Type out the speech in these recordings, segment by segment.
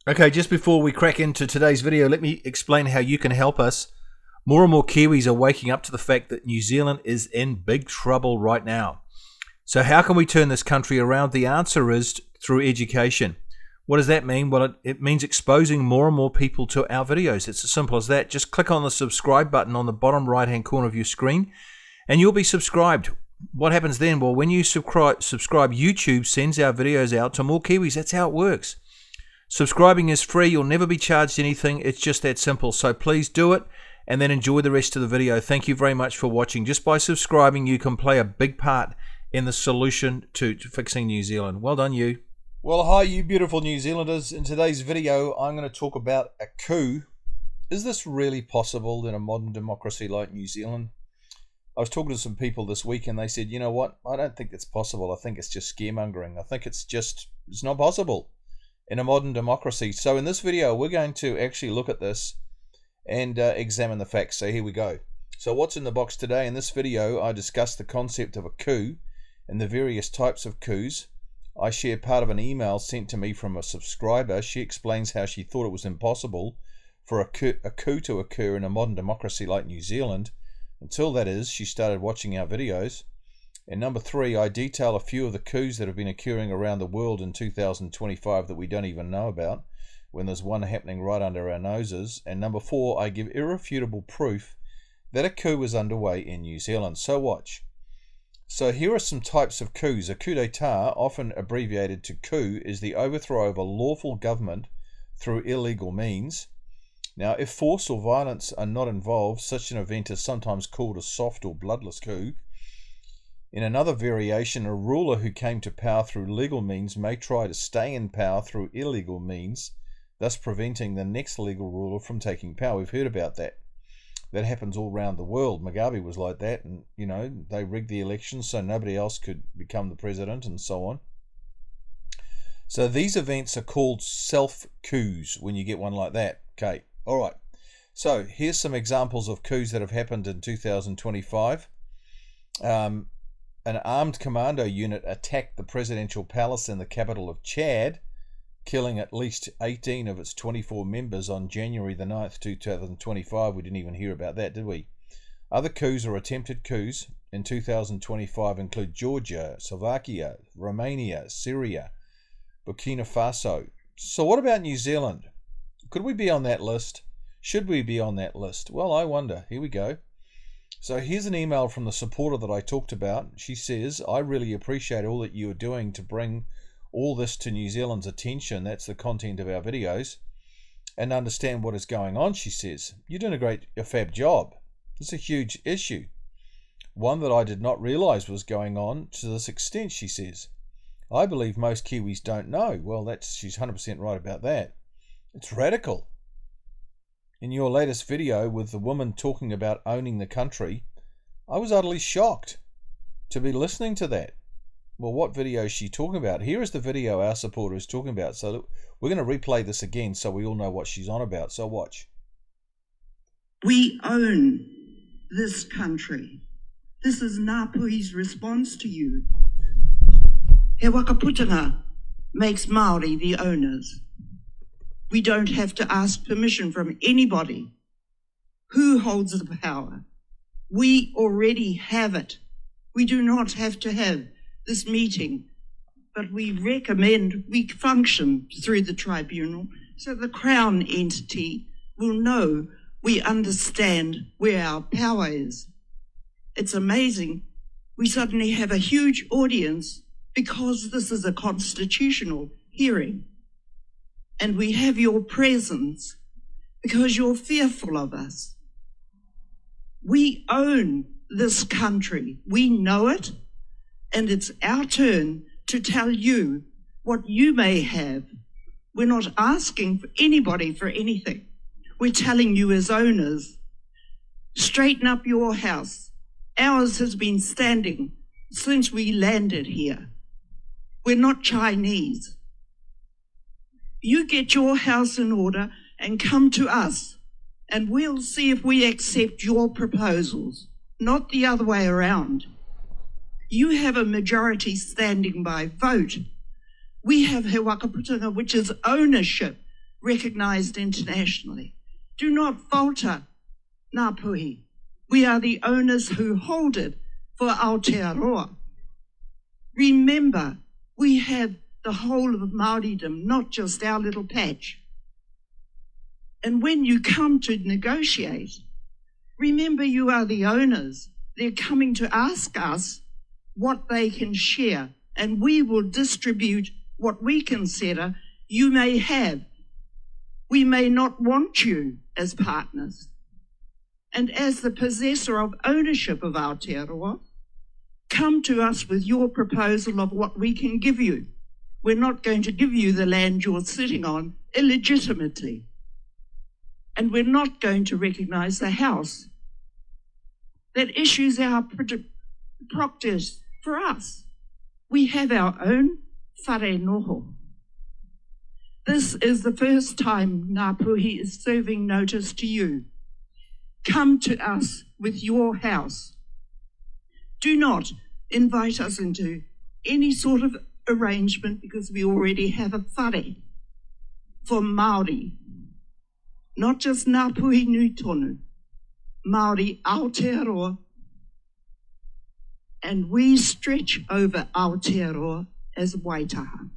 Okay, just before we crack into today's video, let me explain how you can help us. More and more Kiwis are waking up to the fact that New Zealand is in big trouble right now. So how can we turn this country around? The answer is through education. What does that mean? Well, it means exposing more and more people to our videos. It's as simple as that. Just click on the subscribe button on the bottom right-hand corner of your screen, and you'll be subscribed. What happens then? Well, when you subscribe, YouTube sends our videos out to more Kiwis. That's how it works. Subscribing is free. You'll never be charged anything. It's just that simple. So please do it and then enjoy the rest of the video. Thank you very much for watching. Just by subscribing, you can play a big part in the solution to fixing New Zealand. Well done, you. Well, hi, you beautiful New Zealanders. In today's video, I'm going to talk about a coup. Is this really possible in a modern democracy like New Zealand? I was talking to some people this week and they said, you know what? I don't think it's possible. I think it's just scaremongering. I think it's not possible in a modern democracy. So in this video, we're going to actually look at this and examine the facts. So here we go. So what's in the box today? In this video, I discuss the concept of a coup and the various types of coups. I share part of an email sent to me from a subscriber. She explains how she thought it was impossible for a coup to occur in a modern democracy like New Zealand. Until that is, she started watching our videos. And number 3, I detail a few of the coups that have been occurring around the world in 2025 that we don't even know about, when there's one happening right under our noses. And number 4, I give irrefutable proof that a coup is underway in New Zealand. So watch. So here are some types of coups. A coup d'etat, often abbreviated to coup, is the overthrow of a lawful government through illegal means. Now, if force or violence are not involved, such an event is sometimes called a soft or bloodless coup. In another variation, a ruler who came to power through legal means may try to stay in power through illegal means, thus preventing the next legal ruler from taking power. We've heard about that. That happens all around the world. Mugabe was like that, and you know, they rigged the elections so nobody else could become the president and so on. So these events are called self-coups when you get one like that. Okay, all right. So here's some examples of coups that have happened in 2025. An armed commando unit attacked the presidential palace in the capital of Chad, killing at least 18 of its 24 members on January the 9th, 2025. We didn't even hear about that, did we? Other coups or attempted coups in 2025 include Georgia, Slovakia, Romania, Syria, Burkina Faso. So what about New Zealand? Could we be on that list? Should we be on that list? Well, I wonder. Here we go. So here's an email from the supporter that I talked about. She says, I really appreciate all that you are doing to bring all this to New Zealand's attention. That's the content of our videos. And understand what is going on, she says. You're doing a fab job. It's a huge issue. One that I did not realize was going on to this extent, she says. I believe most Kiwis don't know. Well, she's 100% right about that. It's radical. In your latest video with the woman talking about owning the country, I was utterly shocked to be listening to that. Well, what video is she talking about? Here is the video our supporter is talking about. So we're going to replay this again so we all know what she's on about. So watch. We own this country. This is Ngāpuhi's response to you. He Wakaputanga makes Maori the owners. We don't have to ask permission from anybody. Who holds the power? We already have it. We do not have to have this meeting, but we recommend we function through the tribunal so the Crown entity will know we understand where our power is. It's amazing. We suddenly have a huge audience because this is a constitutional hearing. And we have your presence because you're fearful of us. We own this country. We know it. And it's our turn to tell you what you may have. We're not asking for anybody for anything. We're telling you as owners, straighten up your house. Ours has been standing since we landed here. We're not Chinese. You get your house in order and come to us, and we'll see if we accept your proposals, not the other way around. You have a majority standing by vote. We have He Wakaputanga, which is ownership. recognised internationally. Do not falter, Ngāpuhi. We are the owners who hold it for Aotearoa. Remember, we have the whole of Māoridom, not just our little patch. And when you come to negotiate, remember you are the owners. They're coming to ask us what they can share, and we will distribute what we consider you may have. We may not want you as partners. And as the possessor of ownership of Aotearoa, come to us with your proposal of what we can give you. We're not going to give you the land you're sitting on illegitimately. And we're not going to recognise the house that issues our proctors for us. We have our own whare noho. This is the first time Ngāpuhi is serving notice to you. Come to us with your house. Do not invite us into any sort of arrangement because we already have a whare for Māori. Not just Ngāpuhi Nui Tonu, Māori Aotearoa, and we stretch over Aotearoa as Waitaha.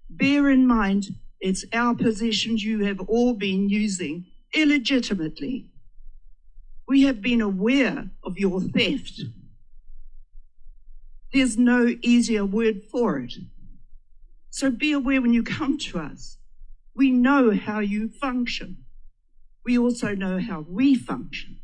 Bear in mind, it's our possessions you have all been using illegitimately. We have been aware of your theft. There's no easier word for it. So be aware when you come to us. We know how you function. We also know how we function.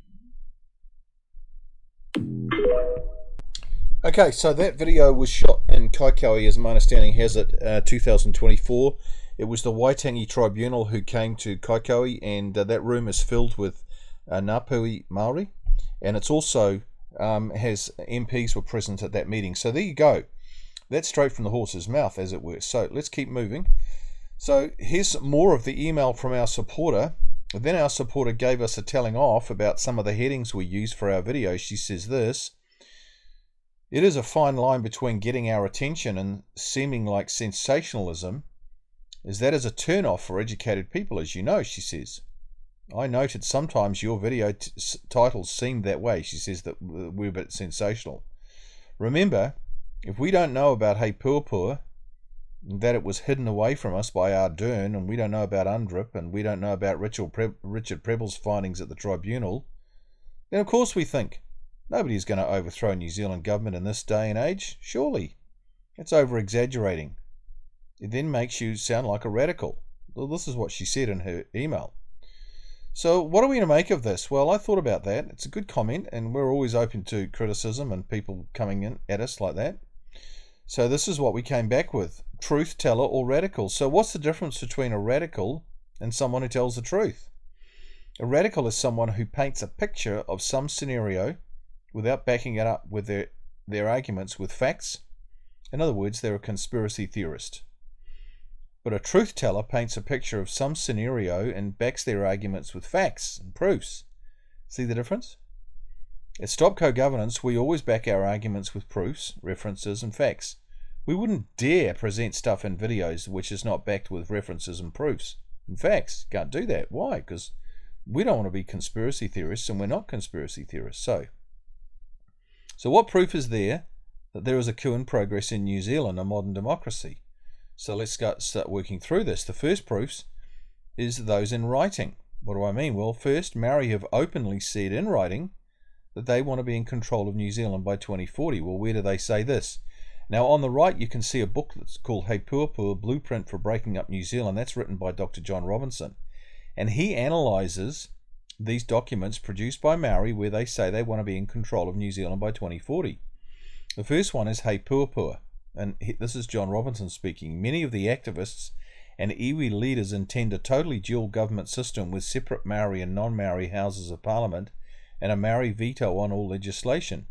Okay, so that video was shot in Kaikoui, as my understanding has it, 2024. It was the Waitangi Tribunal who came to Kaikoui, and that room is filled with Ngāpuhi Māori, and it's also has MPs were present at that meeting. So there you go. That's straight from the horse's mouth, as it were. So let's keep moving. So here's more of the email from our supporter. Then our supporter gave us a telling off about some of the headings we use for our videos. She says this: "It is a fine line between getting our attention and seeming like sensationalism, as that is a turn-off for educated people, as you know," she says. "I noted sometimes your video titles seemed that way." She says that we're a bit sensational. "Remember, if we don't know about Hei Puapua, that it was hidden away from us by Ardern, and we don't know about UNDRIP, and we don't know about Richard Preble's findings at the tribunal, then of course we think nobody's going to overthrow New Zealand government in this day and age. Surely. It's over-exaggerating. It then makes you sound like a radical." Well, this is what she said in her email. So what are we going to make of this? Well, I thought about that. It's a good comment, and we're always open to criticism and people coming in at us like that. So this is what we came back with: truth teller or radical. So what's the difference between a radical and someone who tells the truth? A radical is someone who paints a picture of some scenario without backing it up with their arguments with facts. In other words, they're a conspiracy theorist. But a truth teller paints a picture of some scenario and backs their arguments with facts and proofs. See the difference? At Stop Co-Governance, we always back our arguments with proofs, references and facts. We wouldn't dare present stuff in videos which is not backed with references and proofs and facts. Can't do that. Why? Because we don't want to be conspiracy theorists, and we're not conspiracy theorists. So what proof is there that there is a coup in progress in New Zealand, a modern democracy? So let's start working through this. The first proofs is those in writing. What do I mean? Well, first, Maori have openly said in writing that they want to be in control of New Zealand by 2040. Well, where do they say this? Now, on the right, you can see a book that's called Hei Puapua, Blueprint for Breaking Up New Zealand. That's written by Dr. John Robinson. And he analyzes these documents produced by Maori where they say they want to be in control of New Zealand by 2040. The first one is Hei Puapua. And this is John Robinson speaking. "Many of the activists and iwi leaders intend a totally dual government system with separate Maori and non-Maori houses of parliament and a Maori veto on all legislation.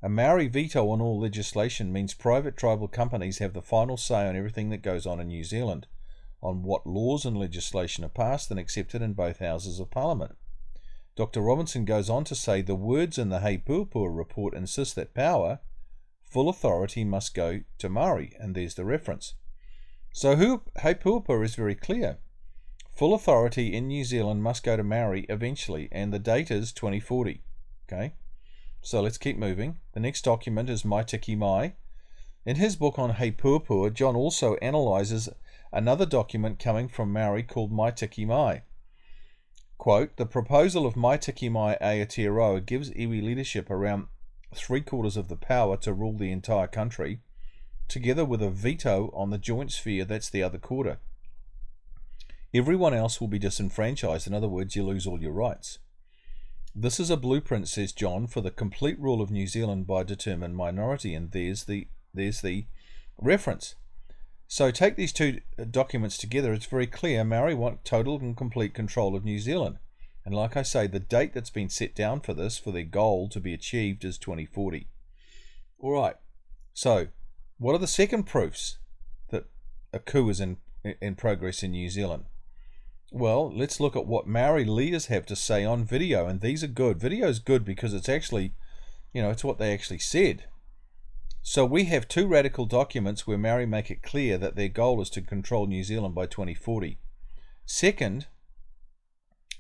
A Maori veto on all legislation means private tribal companies have the final say on everything that goes on in New Zealand, on what laws and legislation are passed and accepted in both houses of parliament." Dr. Robinson goes on to say the words in the Hei Puapua report insist that power, full authority, must go to Maori, and there's the reference. So Hapuapa is very clear. Full authority in New Zealand must go to Maori eventually, and the date is 2040. Okay, so let's keep moving. The next document is Mai Tiki Mai. In his book on Hapuapa, John also analyses another document coming from Maori called Mai Tiki Mai. Quote, the proposal of Mai Tiki Mai Aotearoa gives iwi leadership around 3/4 of the power to rule the entire country, together with a veto on the joint sphere, that's the other quarter. Everyone else will be disenfranchised. In other words, you lose all your rights. This is a blueprint, says John, for the complete rule of New Zealand by a determined minority, and there's the reference. So take these two documents together, it's very clear Maori want total and complete control of New Zealand. And like I say, the date that's been set down for this, for their goal to be achieved, is 2040. Alright, so what are the second proofs that a coup is in progress in New Zealand? Well, let's look at what Maori leaders have to say on video, and these are good. Video is good because it's actually, it's what they actually said. So we have two radical documents where Maori make it clear that their goal is to control New Zealand by 2040. Second,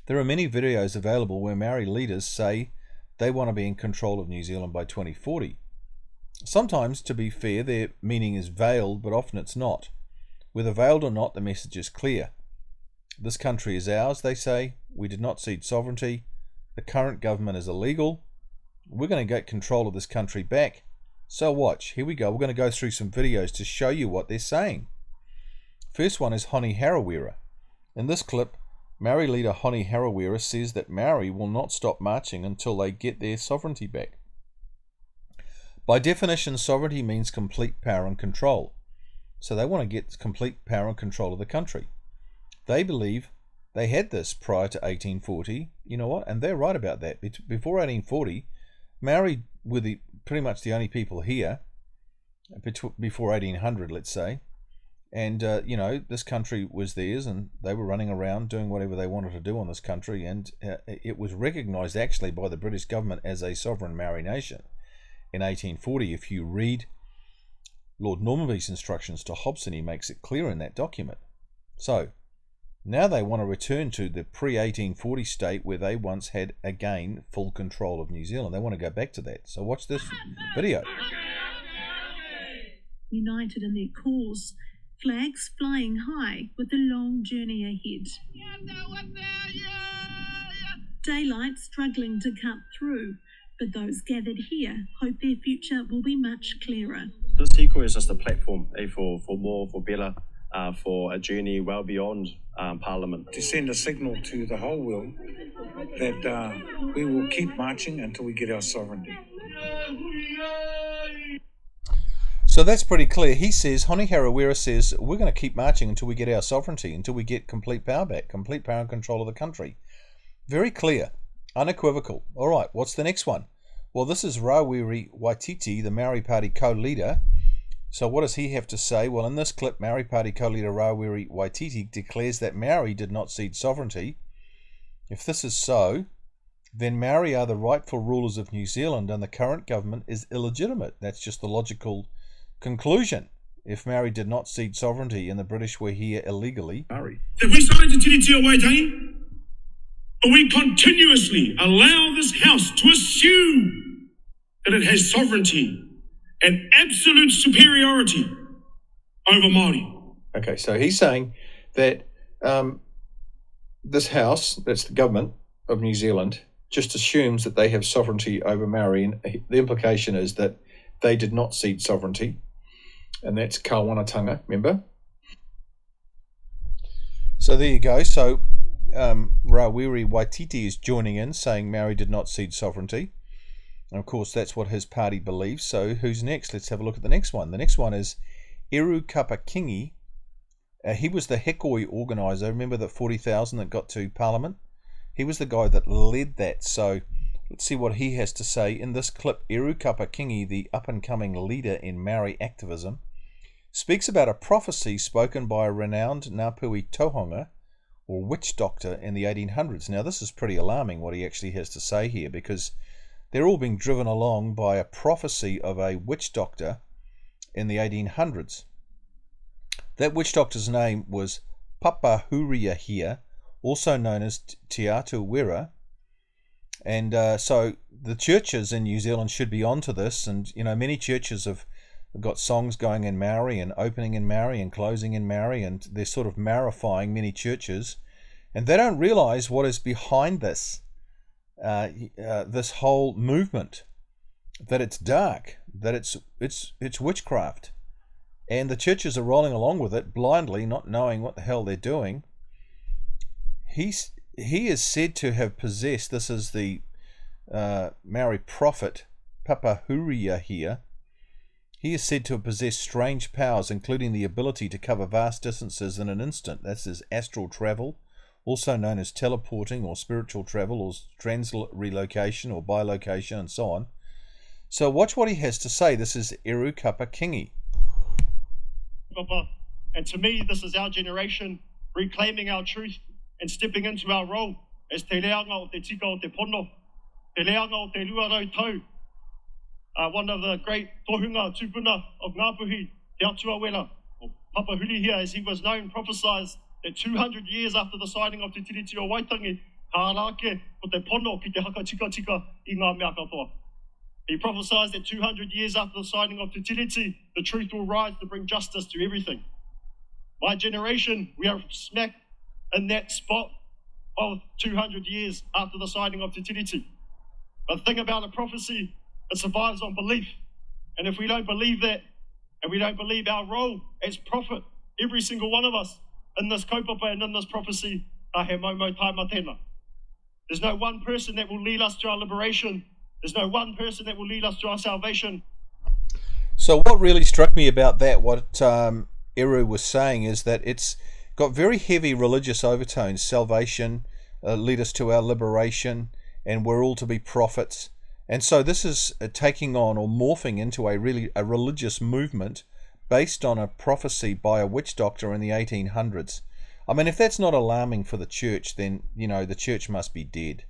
there are many videos available where Maori leaders say they want to be in control of New Zealand by 2040. Sometimes, to be fair, their meaning is veiled, but often it's not. Whether veiled or not, the message is clear. This country is ours, they say. We did not cede sovereignty. The current government is illegal. We're going to get control of this country back. So watch, here we go. We're going to go through some videos to show you what they're saying. First one is Honi Harawira. In this clip, Maori leader Honi Harawira says that Maori will not stop marching until they get their sovereignty back. By definition, sovereignty means complete power and control. So they want to get complete power and control of the country. They believe they had this prior to 1840. You know what? And they're right about that. Before 1840, Maori were pretty much the only people here, before 1800, let's say. And, this country was theirs, and they were running around doing whatever they wanted to do on this country. And it was recognised actually by the British government as a sovereign Maori nation in 1840. If you read Lord Normanby's instructions to Hobson, he makes it clear in that document. So now they want to return to the pre-1840 state where they once had, again, full control of New Zealand. They want to go back to that. So watch this video. United in their cause, flags flying high with a long journey ahead. Daylight struggling to cut through, but those gathered here hope their future will be much clearer. This eco is just a platform for more, for better, for a journey well beyond Parliament. To send a signal to the whole world that we will keep marching until we get our sovereignty. So that's pretty clear. He says, Honi Harawira says, we're going to keep marching until we get our sovereignty, until we get complete power back, complete power and control of the country. Very clear, unequivocal. All right, what's the next one? Well, this is Rawiri Waititi, the Maori Party co-leader. So what does he have to say? Well, in this clip, Maori Party co-leader Rawiri Waititi declares that Maori did not cede sovereignty. If this is so, then Maori are the rightful rulers of New Zealand and the current government is illegitimate. That's just the logical conclusion. If Maori did not cede sovereignty and the British were here illegally. If we signed the Tiriti o Waitangi, but we continuously allow this House to assume that it has sovereignty and absolute superiority over Maori. Okay, so he's saying that this House, that's the government of New Zealand, just assumes that they have sovereignty over Maori, and the implication is that they did not cede sovereignty, and that's Kawanatanga, remember? So there you go. So Rawiri Waititi is joining in, saying Maori did not cede sovereignty. And of course, that's what his party believes. So who's next? Let's have a look at the next one. The next one is Kapa KINGI. He was the Hekoi organiser. Remember the 40,000 that got to Parliament? He was the guy that led that. So let's see what he has to say in this clip. Kapa KINGI, the up-and-coming leader in Maori activism, speaks about a prophecy spoken by a renowned Ngāpuhi tohunga, or witch doctor, in the 1800s. Now this is pretty alarming what he actually has to say here, because they're all being driven along by a prophecy of a witch doctor in the 1800s. That witch doctor's name was Papahuria here, also known as Te Atu Wera. And so the churches in New Zealand should be onto this. And, you know, many churches have got songs going in Maori and opening in Maori and closing in Maori, and they're sort of Maorifying many churches. And they don't realize what is behind this, this whole movement, that it's dark, that it's witchcraft. And the churches are rolling along with it blindly, not knowing what the hell they're doing. He is said to have possessed, this is the Maori prophet Papahuria here, he is said to have possessed strange powers, including the ability to cover vast distances in an instant. That's his astral travel, also known as teleporting or spiritual travel or trans-relocation or bilocation and so on. So watch what he has to say. This is Kapa KINGI. And to me, this is our generation reclaiming our truth and stepping into our role as te reanga o te tika o te pono, te reanga o te luarau tau. One of the great tohunga tupuna of Ngāpuhi, Te Atua Wera, or Papa Huri here, as he was known, prophesied that 200 years after the signing of Te Tiriti o Waitangi, ka arake o te pono ki te haka tika tika I ngā mea katoa. He prophesied that 200 years after the signing of Te Tiriti, the truth will rise to bring justice to everything. My generation, we are smack in that spot of 200 years after the signing of Te Tiriti. But the thing about a prophecy, it survives on belief. And if we don't believe that, and we don't believe our role as prophet, every single one of us in this kaupapa and in this prophecy, ka he momo taima tēnā. There's no one person that will lead us to our liberation. There's no one person that will lead us to our salvation. So what really struck me about that, what Eru was saying, is that it's got very heavy religious overtones. Salvation, lead us to our liberation, and we're all to be prophets. And so this is taking on or morphing into a religious movement based on a prophecy by a witch doctor in the 1800s. I mean, if that's not alarming for the church, then, you know, the church must be dead.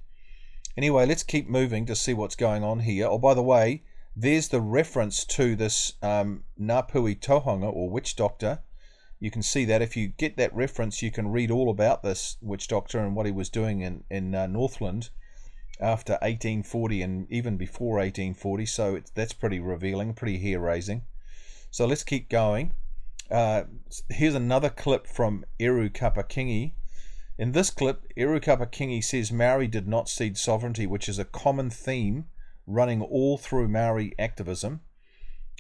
Anyway, let's keep moving to see what's going on here. Oh, by the way, there's the reference to this Ngāpuhi Tohunga or witch doctor. You can see that. If you get that reference, you can read all about this witch doctor and what he was doing in Northland after 1840 and even before 1840. So that's pretty revealing, pretty hair-raising. So let's keep going. Here's another clip from Kapa KINGI. In this clip, Kapa KINGI says Maori did not cede sovereignty, which is a common theme running all through Maori activism,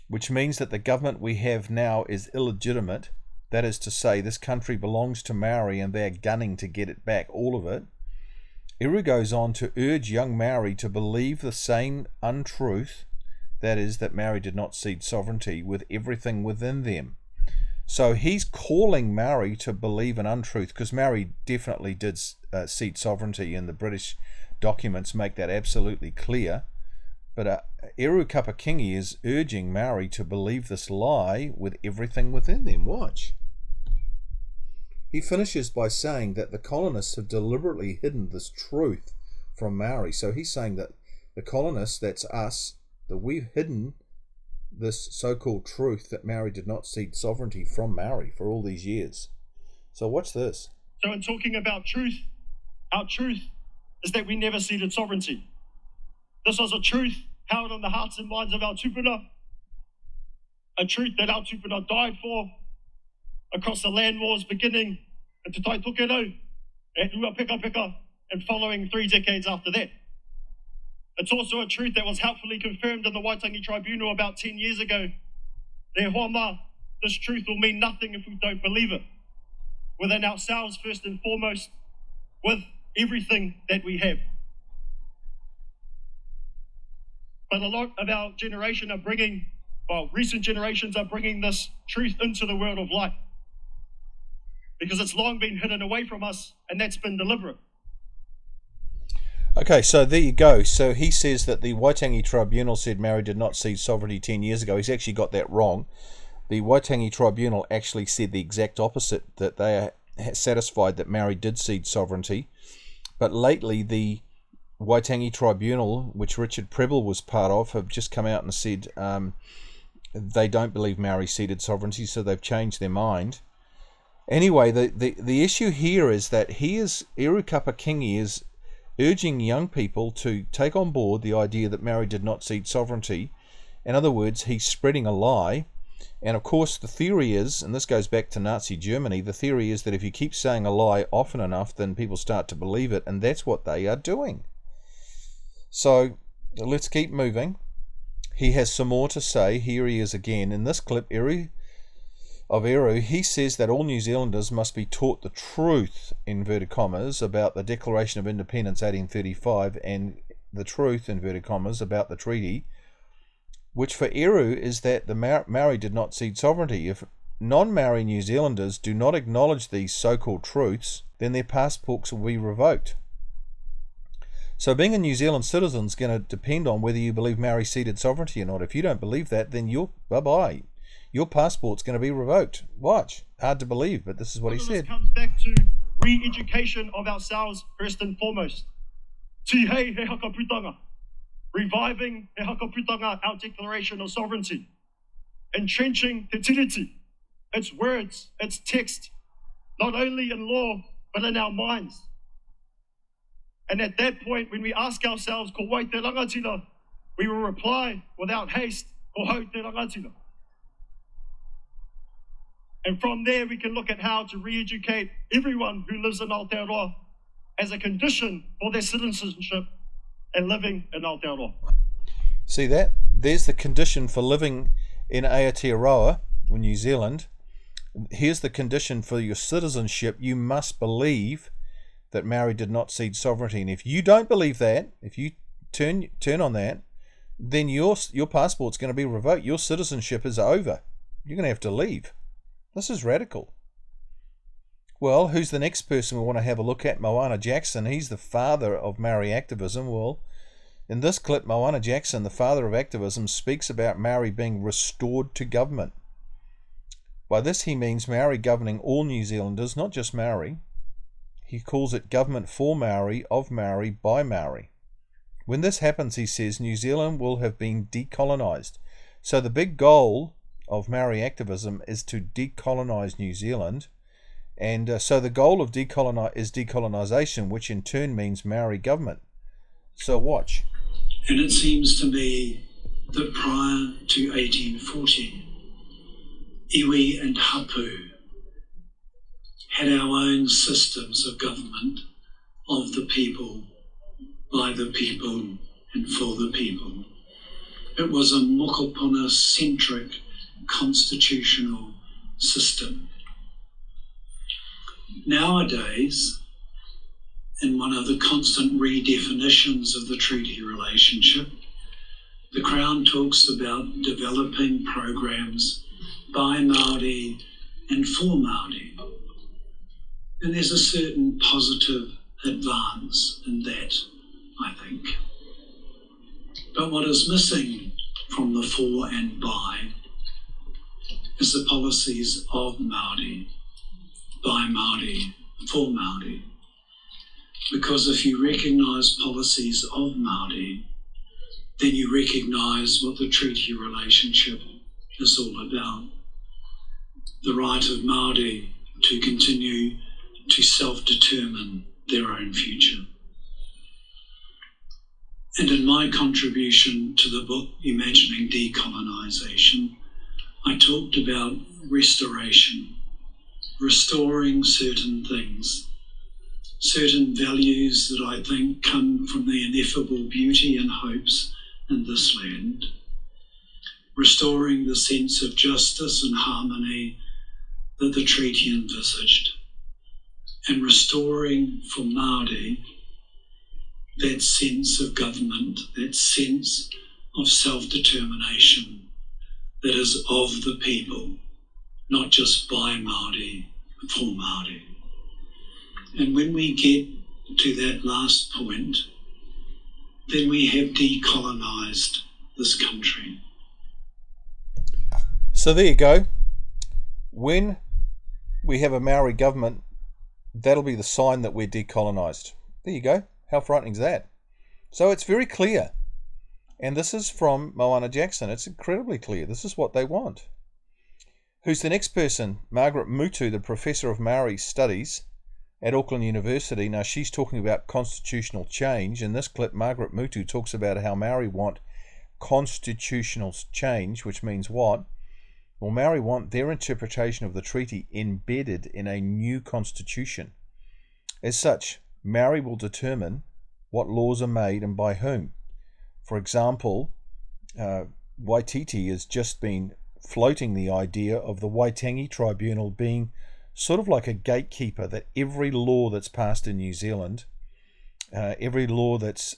which means that the government we have now is illegitimate. That is to say, this country belongs to Maori and they're gunning to get it back, all of it. Eru goes on to urge young Maori to believe the same untruth, that is, that Maori did not cede sovereignty, with everything within them. So he's calling Maori to believe an untruth, because Maori definitely did cede sovereignty, and the British documents make that absolutely clear. But Kapa KINGI is urging Maori to believe this lie with everything within them. Watch. He finishes by saying that the colonists have deliberately hidden this truth from Maori. So he's saying that the colonists, that's us, that we've hidden this so-called truth that Maori did not cede sovereignty from Maori for all these years. So watch this. So in talking about truth, our truth is that we never ceded sovereignty. This was a truth held in the hearts and minds of our tupuna, a truth that our tupuna died for across the land wars beginning at Te Taitokero, at Uapeka, and following 3 decades after that. It's also a truth that was helpfully confirmed in the Waitangi Tribunal about 10 years ago. Re hoama, this truth will mean nothing if we don't believe it. Within ourselves, first and foremost, with everything that we have. But a lot of our generation are bringing, well, recent generations are bringing this truth into the world of light. Because it's long been hidden away from us, and that's been deliberate. Okay, so there you go. So he says that the Waitangi Tribunal said Maori did not cede sovereignty 10 years ago. He's actually got that wrong. The Waitangi Tribunal actually said the exact opposite, that they are satisfied that Maori did cede sovereignty. But lately, the Waitangi Tribunal, which Richard Prebble was part of, have just come out and said they don't believe Maori ceded sovereignty, so they've changed their mind. Anyway, the issue here is that Kapa KINGI is urging young people to take on board the idea that Maori did not cede sovereignty. In other words, he's spreading a lie. And of course the theory is, and this goes back to Nazi Germany, the theory is that if you keep saying a lie often enough, then people start to believe it, and that's what they are doing. So let's keep moving. He has some more to say. Here he is again. In this clip, he says that all New Zealanders must be taught the truth, inverted commas, about the Declaration of Independence 1835 and the truth, inverted commas, about the treaty, which for Eru is that the Maori did not cede sovereignty. If non-Maori New Zealanders do not acknowledge these so-called truths, then their passports will be revoked. So being a New Zealand citizen is going to depend on whether you believe Maori ceded sovereignty or not. If you don't believe that, then you're bye-bye. Your passport's going to be revoked. Watch. Hard to believe, but this is what he said. This comes back to re-education of ourselves first and foremost. Ti hei he hakaputanga. Reviving he hakaputanga, our Declaration of Sovereignty. Entrenching te tiriti, its words, its text, not only in law, but in our minds. And at that point, when we ask ourselves, ko wai te rangatira, we will reply without haste, ko hau te rangatira. And from there, we can look at how to re-educate everyone who lives in Aotearoa as a condition for their citizenship and living in Aotearoa. See that? There's the condition for living in Aotearoa, or New Zealand. Here's the condition for your citizenship. You must believe that Maori did not cede sovereignty. And if you don't believe that, if you turn on that, then your passport's going to be revoked. Your citizenship is over. You're going to have to leave. This is radical. Well, who's the next person we want to have a look at? Moana Jackson. He's the father of Maori activism. Well, in this clip, Moana Jackson, the father of activism, speaks about Maori being restored to government. By this he means Maori governing all New Zealanders, not just Maori. He calls it government for Maori, of Maori, by Maori. When this happens, he says, New Zealand will have been decolonised. So the big goal of Maori activism is to decolonise New Zealand. And so the goal of decolonisation, which in turn means Maori government. So watch. And it seems to me that prior to 1840, iwi and hapu had our own systems of government of the people, by the people, and for the people. It was a mokopuna-centric constitutional system. Nowadays, in one of the constant redefinitions of the treaty relationship, the Crown talks about developing programs by Māori and for Māori. And there's a certain positive advance in that, I think. But what is missing from the for and by is the policies of Māori, by Māori, for Māori. Because if you recognise policies of Māori, then you recognise what the treaty relationship is all about. The right of Māori to continue to self-determine their own future. And in my contribution to the book, Imagining Decolonisation, I talked about restoration, restoring certain things, certain values that I think come from the ineffable beauty and hopes in this land, restoring the sense of justice and harmony that the treaty envisaged, and restoring for Māori that sense of government, that sense of self-determination that is of the people, not just by Māori, for Māori. And when we get to that last point, then we have decolonised this country. So there you go. When we have a Maori government, that'll be the sign that we're decolonised. There you go. How frightening is that? So it's very clear. And this is from Moana Jackson. It's incredibly clear. This is what they want. Who's the next person? Margaret MUTU, the Professor of Maori Studies at Auckland University. Now, she's talking about constitutional change. In this clip, Margaret MUTU talks about how Maori want constitutional change, which means what? Well, Maori want their interpretation of the treaty embedded in a new constitution. As such, Maori will determine what laws are made and by whom. For example, Waititi has just been floating the idea of the Waitangi Tribunal being sort of like a gatekeeper, that every law that's passed in New Zealand, every law that's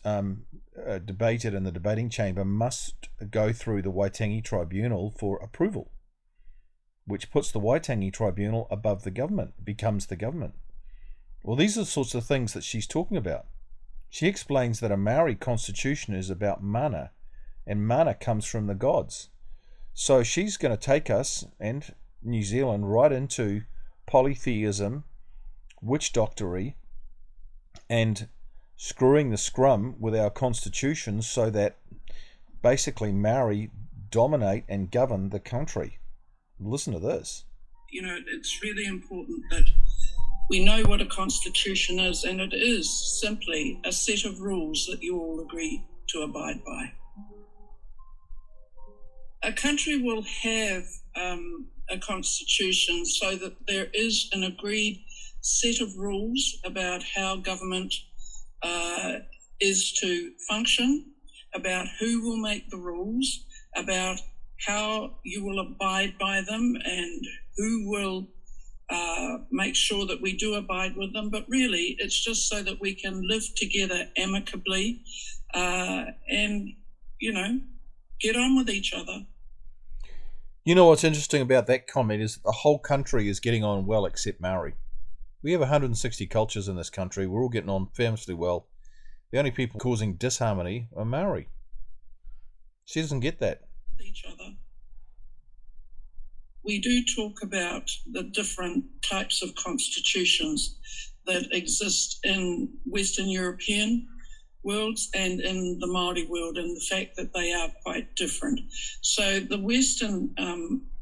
debated in the debating chamber must go through the Waitangi Tribunal for approval, which puts the Waitangi Tribunal above the government, becomes the government. Well, these are the sorts of things that she's talking about. She explains that a Maori constitution is about mana, and mana comes from the gods. So she's going to take us and New Zealand right into polytheism, witch doctory, and screwing the scrum with our constitution so that basically Maori dominate and govern the country. Listen to this. You know, it's really important that we know what a constitution is, and it is simply a set of rules that you all agree to abide by. A country will have a constitution so that there is an agreed set of rules about how government is to function, about who will make the rules, about how you will abide by them, and who will make sure that we do abide with them. But really, it's just so that we can live together amicably and, you know, get on with each other. You know what's interesting about that comment is that the whole country is getting on well except Maori. We have 160 cultures in this country. We're all getting on famously well. The only people causing disharmony are Maori. She doesn't get that. Each other. We do talk about the different types of constitutions that exist in Western European worlds and in the Maori world, and the fact that they are quite different. So the Western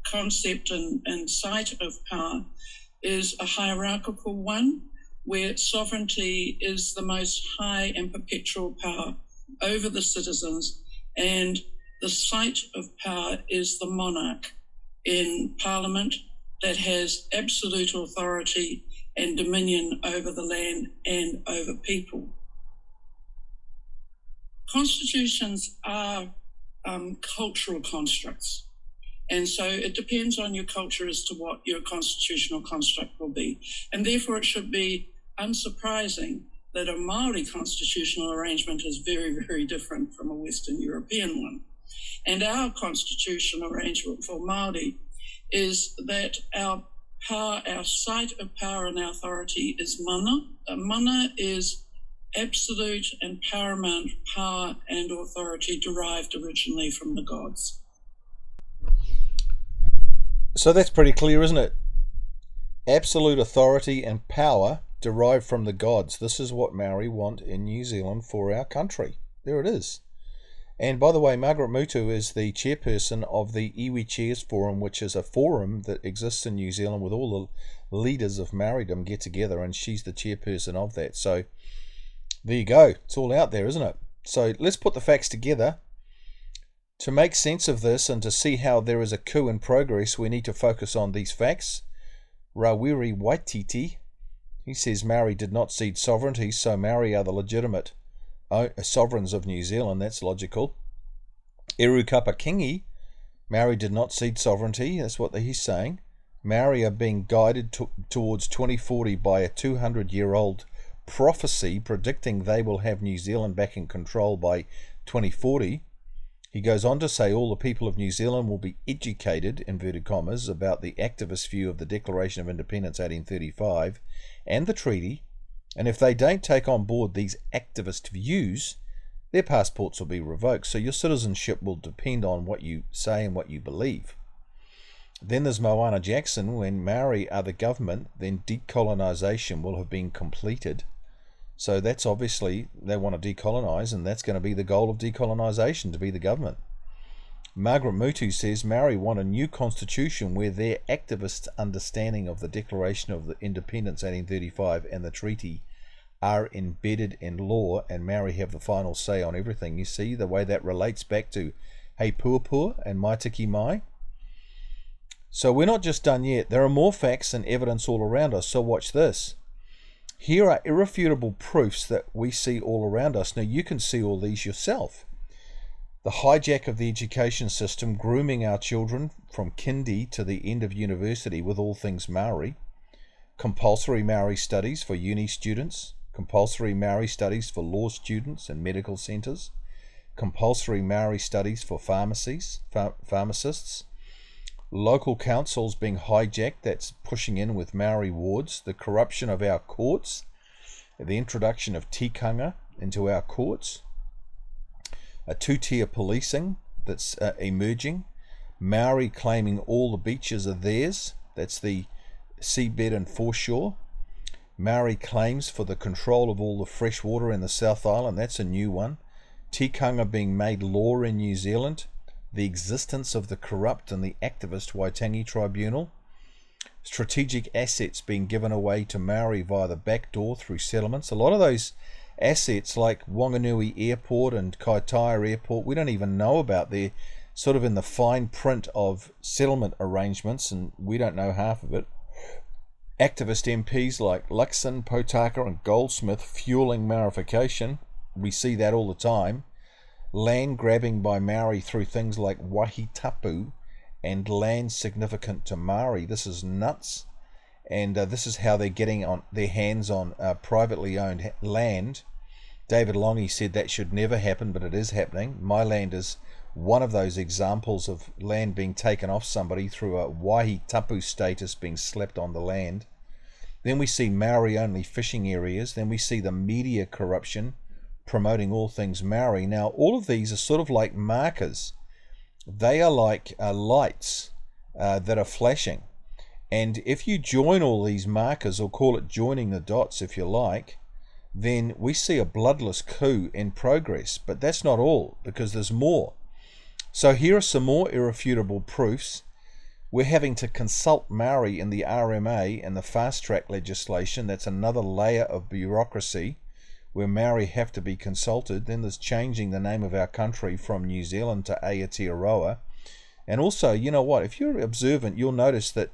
concept and site of power is a hierarchical one, where sovereignty is the most high and perpetual power over the citizens, and the site of power is the monarch in Parliament that has absolute authority and dominion over the land and over people. Constitutions are cultural constructs, and so it depends on your culture as to what your constitutional construct will be, and therefore it should be unsurprising that a Maori constitutional arrangement is very, very different from a Western European one. And our constitutional arrangement for Maori is that our power, our site of power and authority is mana. Mana is absolute and paramount power and authority derived originally from the gods. So that's pretty clear, isn't it? Absolute authority and power derived from the gods. This is what Maori want in New Zealand for our country. There it is. And by the way, Margaret MUTU is the chairperson of the Iwi Chairs Forum, which is a forum that exists in New Zealand with all the leaders of Maoridom get together, and she's the chairperson of that. So there you go. It's all out there, isn't it? So let's put the facts together. To make sense of this and to see how there is a coup in progress, we need to focus on these facts. Rawiri Waititi, he says Maori did not cede sovereignty, so Maori are the legitimate sovereigns of New Zealand. That's logical. Kapa KINGI, Maori did not cede sovereignty. That's what he's saying. Maori are being guided towards 2040 by a 200-year-old prophecy predicting they will have New Zealand back in control by 2040. He goes on to say all the people of New Zealand will be educated, inverted commas, about the activist view of the Declaration of Independence 1835 and the treaty, and if they don't take on board these activist views, their passports will be revoked. So your citizenship will depend on what you say and what you believe. Then there's Moana Jackson. When Maori are the government, then decolonisation will have been completed. So that's obviously, they want to decolonise, and that's going to be the goal of decolonisation, to be the government. Margaret MUTU says Maori want a new constitution where their activist understanding of the Declaration of the Independence 1835 and the treaty are embedded in law, and Maori have the final say on everything. You see the way that relates back to Hei Puapua and Mai Tiki Mai? So we're not just done yet. There are more facts and evidence all around us, so watch this. Here are irrefutable proofs that we see all around us. Now you can see all these yourself. The hijack of the education system, grooming our children from kindy to the end of university with all things Maori. Compulsory Maori studies for uni students. Compulsory Maori studies for law students and medical centres. Compulsory Maori studies for pharmacists. Local councils being hijacked, that's pushing in with Maori wards. The corruption of our courts. The introduction of tikanga into our courts. A two-tier policing that's emerging. Maori claiming all the beaches are theirs. That's the seabed and foreshore. Maori claims for the control of all the fresh water in the South Island. That's a new one. Tikanga being made law in New Zealand. The existence of the corrupt and the activist Waitangi Tribunal. Strategic assets being given away to Maori via the back door through settlements. A lot of those assets like Wanganui Airport and Kaitaia Airport, we don't even know about. They're sort of in the fine print of settlement arrangements and we don't know half of it. Activist MPs like LUXON, POTAKA and Goldsmith fueling Maorification. We see that all the time. Land grabbing by Maori through things like wahi tapu and land significant to Maori. This is nuts. And this is how they're getting on their hands on privately owned land. David Longy said that should never happen, but it is happening. My land is one of those examples of land being taken off somebody through a wahi tapu status being slapped on the land. Then we see Maori only fishing areas. Then we see the media corruption promoting all things Maori. Now all of these are sort of like markers. They are like lights that are flashing. And if you join all these markers, or call it joining the dots if you like, then we see a bloodless coup in progress. But that's not all, because there's more. So here are some more irrefutable proofs. We're having to consult Maori in the RMA and the fast track legislation. That's another layer of bureaucracy where Maori have to be consulted. Then there's changing the name of our country from New Zealand to Aotearoa. And also, you know what, if you're observant, you'll notice that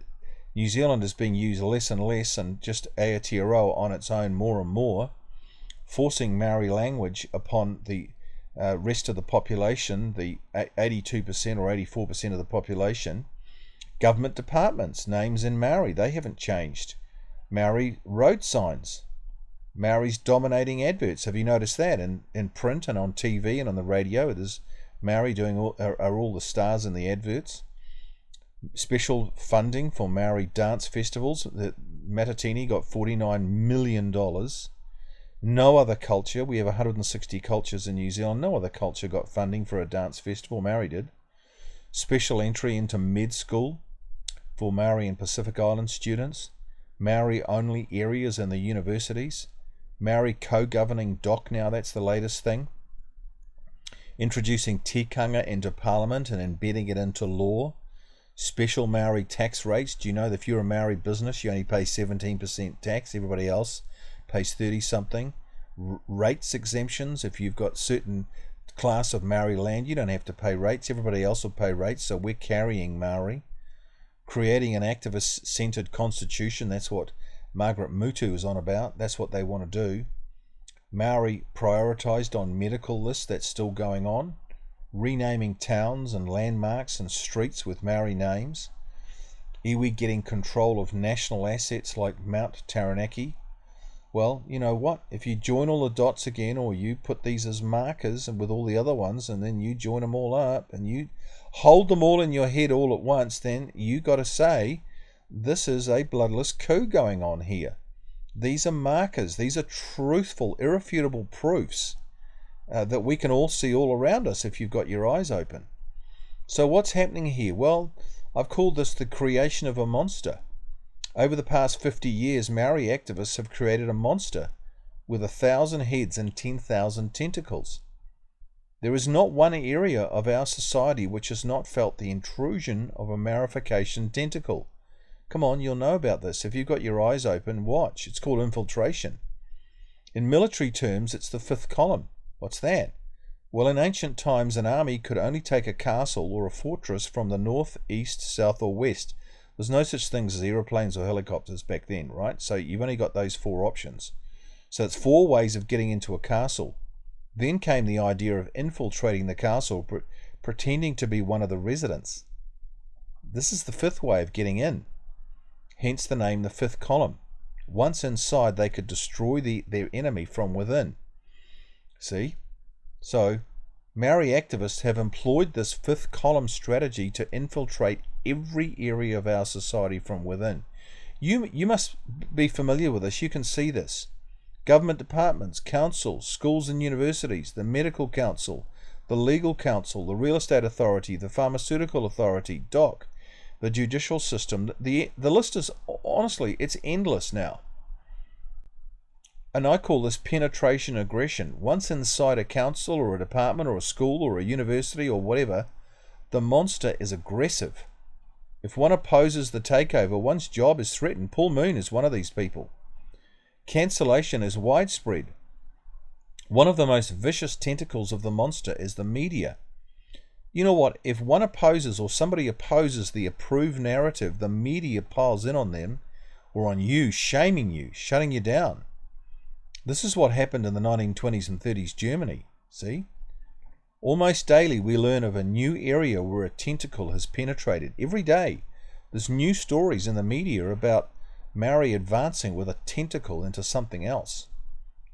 New Zealand is being used less and less, and just Aotearoa on its own more and more, forcing Maori language upon the rest of the population, the 82% or 84% of the population. Government departments, names in Maori, they haven't changed. Maori road signs. Maori's dominating adverts. Have you noticed that? In print and on TV and on the radio, there's Maori doing are all the stars in the adverts. Special funding for Maori dance festivals. The Matatini got $49 million. No other culture, we have 160 cultures in New Zealand, no other culture got funding for a dance festival. Maori did. Special entry into med school for Maori and Pacific Island students. Maori only areas in the universities. Maori co-governing DOC now, that's the latest thing. Introducing tikanga into Parliament and embedding it into law. Special Maori tax rates. Do you know that if you're a Maori business, you only pay 17% tax? Everybody else pays 30-something. Rates exemptions. If you've got certain class of Maori land, you don't have to pay rates. Everybody else will pay rates. So we're carrying Maori. Creating an activist-centered constitution. That's what Margaret MUTU is on about. That's what they want to do. Maori prioritized on medical lists. That's still going on. Renaming towns and landmarks and streets with Maori names. Iwi getting control of national assets like Mount Taranaki. Well, you know what? If you join all the dots again, or you put these as markers and with all the other ones, and then you join them all up and you hold them all in your head all at once, then you got to say, this is a bloodless coup going on here. These are markers. These are truthful, irrefutable proofs that we can all see all around us if you've got your eyes open. So what's happening here? Well, I've called this the creation of a monster. Over the past 50 years, Maori activists have created a monster with 1,000 heads and 10,000 tentacles. There is not one area of our society which has not felt the intrusion of a Maorification tentacle. Come on, you'll know about this. If you've got your eyes open, watch. It's called infiltration. In military terms, it's the fifth column. What's that? Well, in ancient times, an army could only take a castle or a fortress from the north, east, south, or west. There's no such things as aeroplanes or helicopters back then, right? So you've only got those four options. So it's four ways of getting into a castle. Then came the idea of infiltrating the castle, pretending to be one of the residents. This is the fifth way of getting in. Hence the name the fifth column. Once inside, they could destroy their enemy from within. See? So, Maori activists have employed this fifth column strategy to infiltrate every area of our society from within. You must be familiar with this. You can see this. Government departments, councils, schools and universities, the medical council, the legal council, the real estate authority, the pharmaceutical authority, DOC, the judicial system. The list is, honestly, it's endless now. And I call this penetration aggression. Once inside a council or a department or a school or a university or whatever, the monster is aggressive. If one opposes the takeover, one's job is threatened. Paul Moon is one of these people. Cancellation is widespread. One of the most vicious tentacles of the monster is the media. You know what? If one opposes or somebody opposes the approved narrative, the media piles in on them or on you, shaming you, shutting you down. This is what happened in the 1920s and 30s Germany, see? Almost daily we learn of a new area where a tentacle has penetrated. Every day there's new stories in the media about Maori advancing with a tentacle into something else.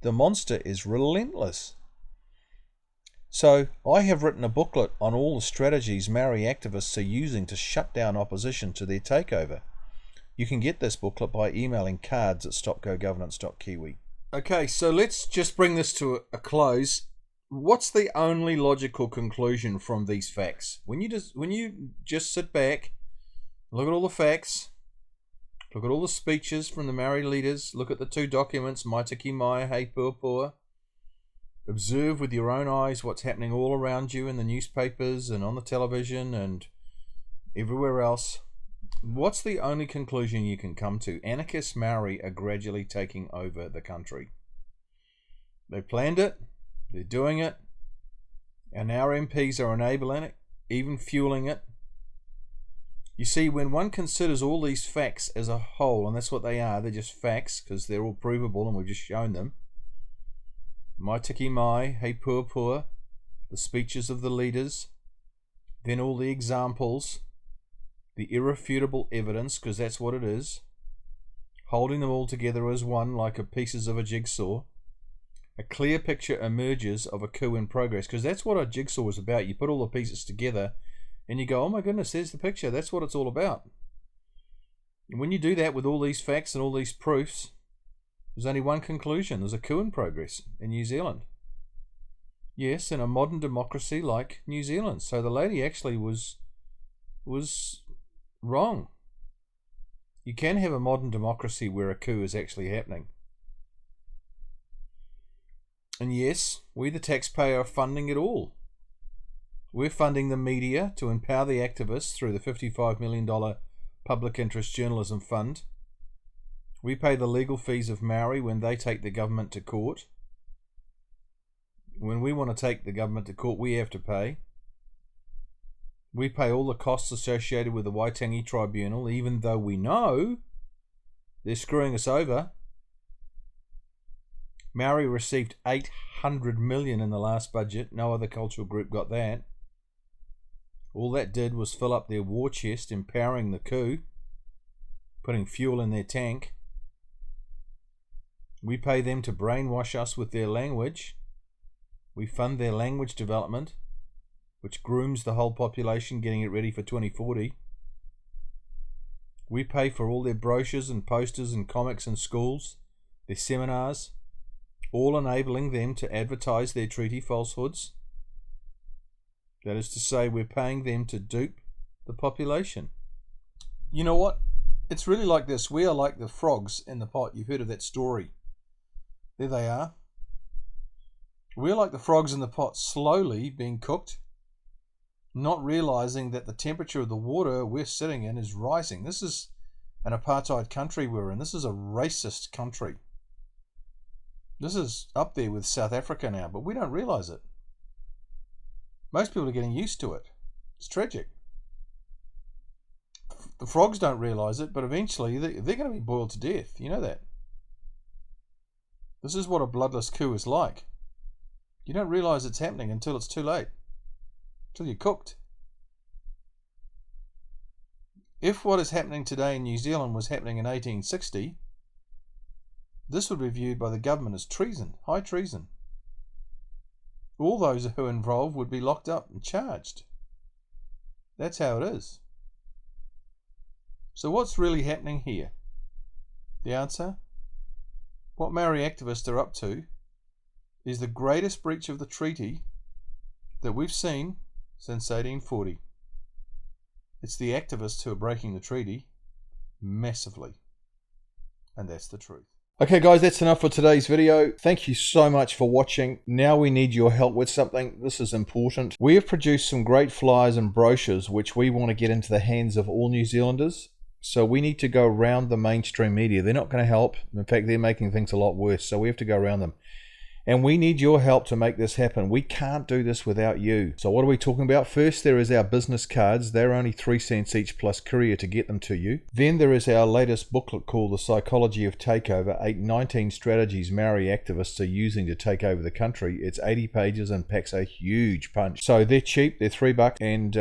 The monster is relentless. So I have written a booklet on all the strategies Maori activists are using to shut down opposition to their takeover. You can get this booklet by emailing cards@stopgogovernance.kiwi. Okay, so let's just bring this to a close. What's the only logical conclusion from these facts? When you just sit back, look at all the facts, look at all the speeches from the Maori leaders, look at the two documents, Mai Tiki Mai, Hei Puapua, observe with your own eyes what's happening all around you in the newspapers and on the television and everywhere else. What's the only conclusion you can come to? Anarchist Maori are gradually taking over the country. They planned it, they're doing it, and our MPs are enabling it, even fueling it. You see, when one considers all these facts as a whole, and that's what they are, they're just facts because they're all provable and we've just shown them. Mai Tiki Mai, Hei Puapua, the speeches of the leaders, then all the examples, the irrefutable evidence, because that's what it is, holding them all together as one like a pieces of a jigsaw. A clear picture emerges of a coup in progress, because that's what a jigsaw is about. You put all the pieces together and you go, oh my goodness, there's the picture. That's what it's all about. And when you do that with all these facts and all these proofs, there's only one conclusion. There's a coup in progress in New Zealand. Yes, in a modern democracy like New Zealand. So the lady actually was wrong. You can have a modern democracy where a coup is actually happening. And yes, we the taxpayer are funding it all. We're funding the media to empower the activists through the $55 million Public Interest Journalism Fund. We pay the legal fees of Maori when they take the government to court. When we want to take the government to court, we have to pay. We pay all the costs associated with the Waitangi Tribunal, even though we know they're screwing us over. Maori received $800 million in the last budget. No other cultural group got that. All that did was fill up their war chest, empowering the coup, putting fuel in their tank. We pay them to brainwash us with their language. We fund their language development, which grooms the whole population, getting it ready for 2040. We pay for all their brochures and posters and comics in schools, their seminars, all enabling them to advertise their treaty falsehoods. That is to say, we're paying them to dupe the population. You know what? It's really like this. We are like the frogs in the pot. You've heard of that story. There they are. We're like the frogs in the pot, slowly being cooked, not realizing that the temperature of the water we're sitting in is rising. This is an apartheid country we're in. This is a racist country. This is up there with South Africa now, but we don't realize it. Most people are getting used to it. It's tragic. The frogs don't realize it, but eventually they're going to be boiled to death. You know that. This is what a bloodless coup is like. You don't realize it's happening until it's too late. Until you're cooked. If what is happening today in New Zealand was happening in 1860, this would be viewed by the government as treason, high treason. All those who are involved would be locked up and charged. That's how it is. So what's really happening here? The answer? What Maori activists are up to is the greatest breach of the treaty that we've seen since 1840. It's the activists who are breaking the treaty massively. And that's the truth. Okay guys, that's enough for today's video. Thank you so much for watching. Now we need your help with something. This is important. We have produced some great flyers and brochures which we want to get into the hands of all New Zealanders. So we need to go around the mainstream media. They're not going to help. In fact, they're making things a lot worse. So we have to go around them. And we need your help to make this happen. We can't do this without you. So what are we talking about? First, there is our business cards. They're only 3 cents each plus courier to get them to you. Then there is our latest booklet called The Psychology of Takeover, 19 strategies Maori activists are using to take over the country. It's 80 pages and packs a huge punch. So they're cheap, they're $3, and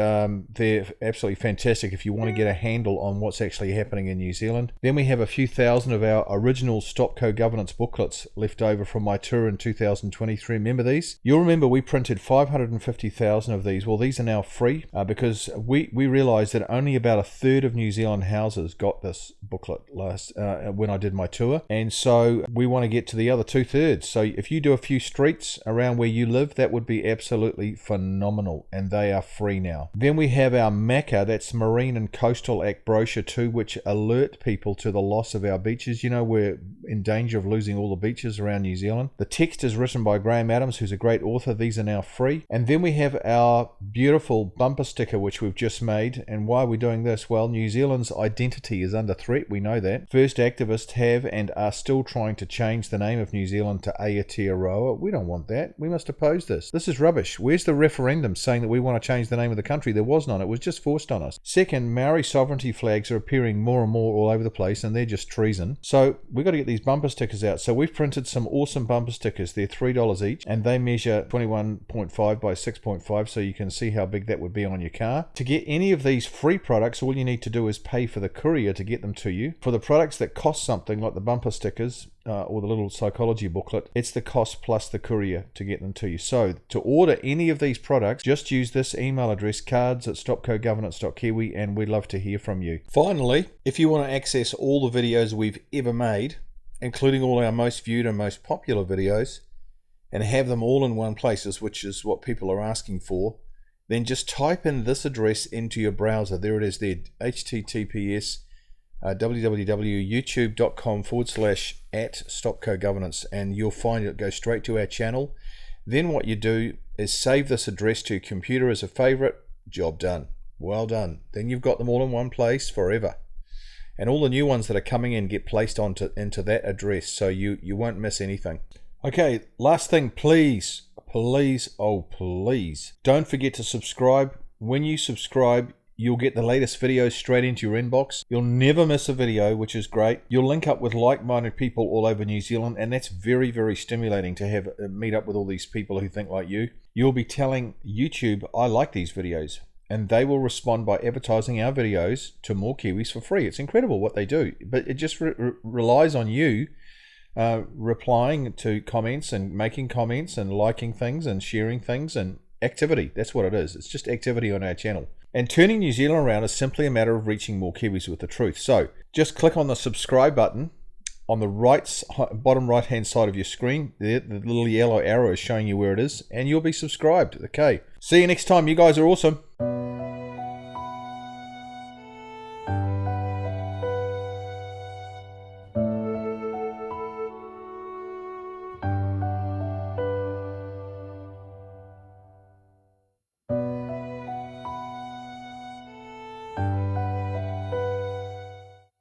they're absolutely fantastic if you want to get a handle on what's actually happening in New Zealand. Then we have a few thousand of our original Stop Co-Governance booklets left over from my tour in 2023. Remember these? You'll remember we printed 550,000 of these. Well, these are now free because we realized that only about 1/3 of New Zealand houses got this booklet last when I did my tour, and so we want to get to the other 2/3. So if you do a few streets around where you live, that would be absolutely phenomenal, and they are free now. Then we have our MACA, that's Marine and Coastal Act brochure 2, which alert people to the loss of our beaches. You know, we're in danger of losing all the beaches around New Zealand. The text is written by Graham Adams, who's a great author. These are now free. And then we have our beautiful bumper sticker, which we've just made. And why are we doing this? Well, New Zealand's identity is under threat. We know that. First activists have and are still trying to change the name of New Zealand to Aotearoa. We don't want that. We must oppose this. This is rubbish. Where's the referendum saying that we want to change the name of the country? There was none. It was just forced on us. Second, Maori sovereignty flags are appearing more and more all over the place, and they're just treason. So we've got to get these bumper stickers out. So we've printed some awesome bumper stickers. They're $3 each, and they measure 21.5 by 6.5, so you can see how big that would be on your car. To get any of these free products, all you need to do is pay for the courier to get them to you. For the products that cost something, like the bumper stickers or the little psychology booklet, it's the cost plus the courier to get them to you. So to order any of these products, just use this email address, cards@stopcogovernance.kiwi, and we'd love to hear from you. Finally, if you want to access all the videos we've ever made, including all our most viewed and most popular videos, and have them all in one place, which is what people are asking for, then just type in this address into your browser. There it is there, https www.youtube.com/@stopcogovernance, and you'll find it goes straight to our channel. Then what you do is save this address to your computer as a favorite. Job done. Well done. Then you've got them all in one place forever. And all the new ones that are coming in get placed into that address, so you won't miss anything. Okay, last thing, please, oh please, don't forget to subscribe. When you subscribe, you'll get the latest videos straight into your inbox. You'll never miss a video, which is great. You'll link up with like-minded people all over New Zealand, and that's very, very stimulating to have meet up with all these people who think like you. You'll be telling YouTube, I like these videos, and they will respond by advertising our videos to more Kiwis for free. It's incredible what they do, but it just relies on you replying to comments and making comments and liking things and sharing things and activity. That's what it is. It's just activity on our channel. And turning New Zealand around is simply a matter of reaching more Kiwis with the truth. So just click on the subscribe button on the bottom right hand side of your screen. The little yellow arrow is showing you where it is, and you'll be subscribed. Okay, see you next time. You guys are awesome.